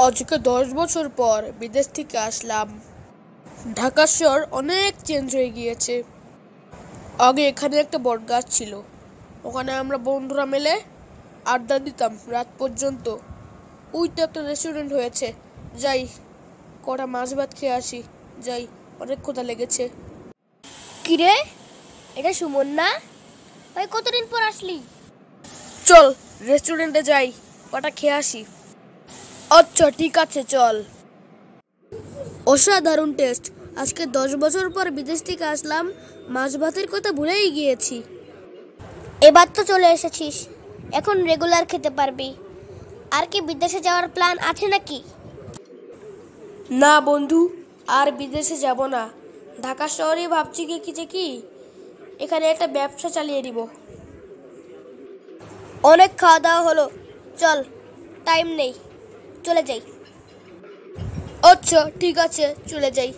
আজকে 10 বছর পর বিদেশ থেকে আসলাম। ঢাকা শহর অনেক চেঞ্জ হয়ে গিয়েছে। আগে এখানে একটা বটগাছ ছিল, ওখানে আমরা বন্ধুরা মিলে আড্ডা দিতাম রাত পর্যন্ত। ওই তো একটা রেস্টুরেন্ট হয়েছে, যাই কটা মাছ ভাত খেয়ে আসি। যাই, অনেক ক্ষুধা লেগেছে। কিরে, এটা সুমন না? ভাই কতদিন পর আসলি? চল রেস্টুরেন্টে যাই, কটা খেয়ে আসি। আচ্ছা ঠিক আছে, চল। অসাধারণ টেস্ট। আজকে 10 বছর পর বিদেশ থেকে আসলাম, মাছ ভাতের কথা ভুলেই গিয়েছি। এবার তো চলে এসেছিস, এখন রেগুলার খেতে পারবি। আর কি বিদেশে যাওয়ার প্ল্যান আছে নাকি? না বন্ধু, আর বিদেশে যাব না। ঢাকা শহরে ভাবছি কি এখানে একটা ব্যবসা চালিয়ে দিব। অনেক খাওয়া দাওয়া হলো, চল, টাইম নেই, চলে যাই। আচ্ছা ঠিক আছে, চলে যাই।